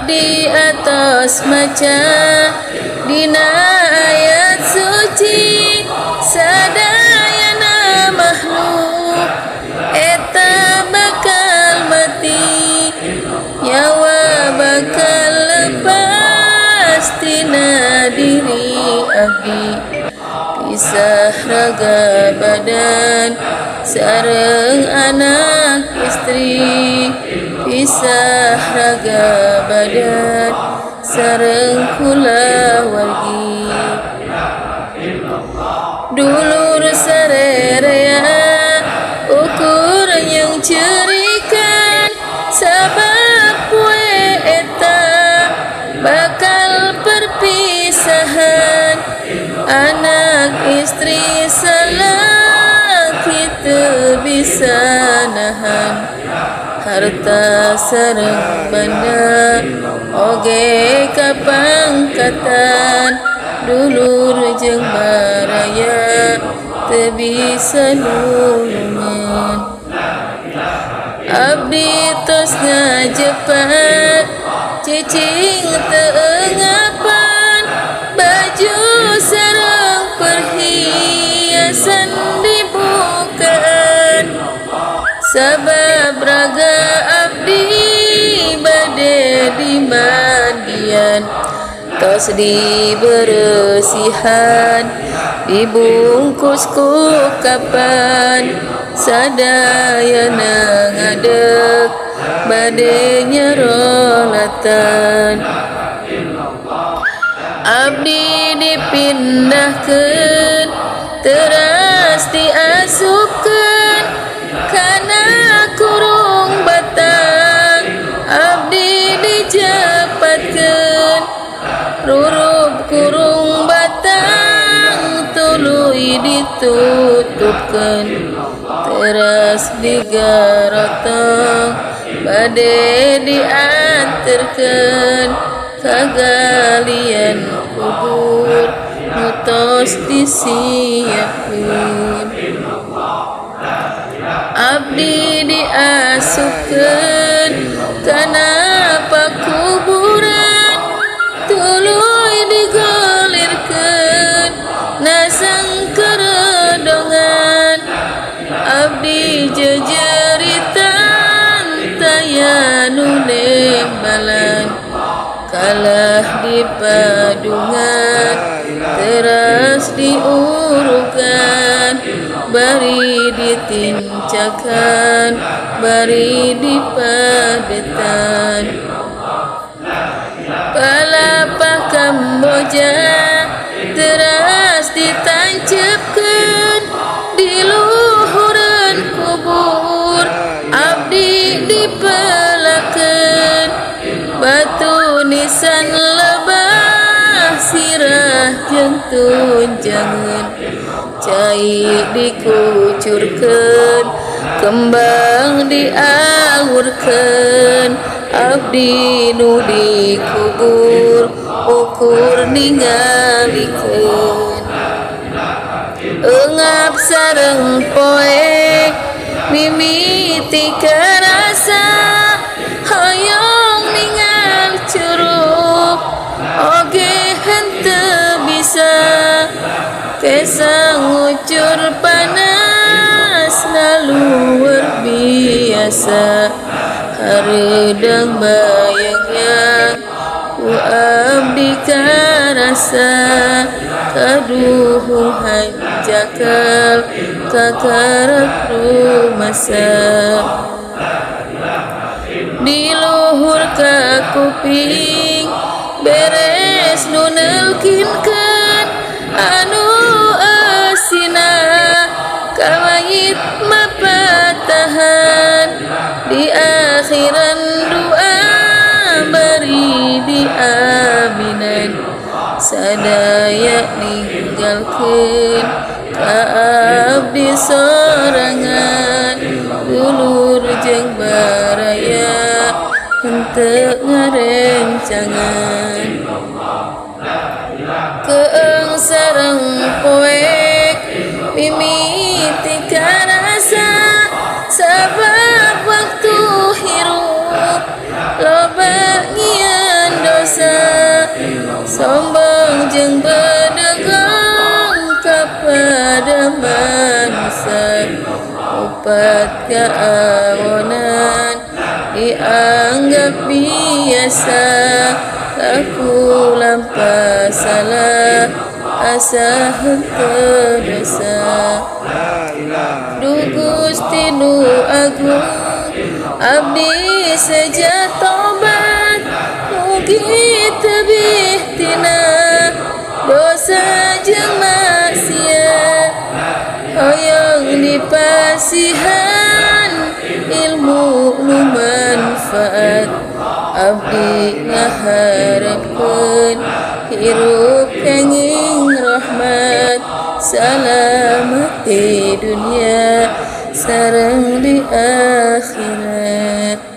abdi atos maca dina ayat suci sadayana makhluk eta bakal mati nyawa bakal lepas tina diri abdi pisah raga badan sareng anak istri pisah raga badan sareng kulawargi dulur sarerea ukur yang cerikan sabab poe eta bakal perpisahan anak istri salaki teu bisa nahan harta sareng banda oge kapangkatan dulur jeung baraya teu bisa nulungan abdi tos ngajepat cicing teu ngapan baju sareng perhiasan dibukaan sabab raga abdi bade dimandian tos diberesihan dibungkus ku kapan sadayana ngadeg bade nyerolatan abdi dipindahkeun teras diasupkeun kana kurung batang abdi dijepatkeun rurup kurung batang tuluy ditutupkeun teras digarotong bade dianterkeun kagalian kubur nutos disiapkeun abdi diasupkeun kana pakuburan tuluy digolirkeun nasang keredongan abdi jejeritan tayanu nembalan kalah dipadungan teras diurukan bari ditincakan bari dipadetan palapah kamboja teras ditancepkeun di luhureun kubur abdi dipelakeun batu nisan lebah sirah jeung tunjangeun cai dikucurkeun kembang diaurkeun abdi nu dikubur ukur ningalikeun eungap sareng poe mimiti karasa hoyong ningal curup oge henteu bisa kesa ngucur panas luar biasa hareudang bayang-yang ku abdi karasa kaduhung hanjakal kakarep rumasa di luhur ka kuping beres nu neulkinkeun anu asina kawait mapatahan di akhiran doa bari diaminan sadaya ninggalkeun ka abdi sorangan dulur jeung baraya henteu ngarencangan keung sareng poek mimiti karasa sabab waktu hirup loba ngieu sombong jeung bedegang kepada manusia, opat keawonan dianggap biasa, laku lampah salah asa henteu dosa. Du Gusti nu agung abdi sejatobat, mugi tebih tina dosa jeung maksiat, hoyong dipasihan ilmu nu manfaat, abdi ngaharepkeun hirup kenging rahmat, selamat di dunia sareng di akhirat.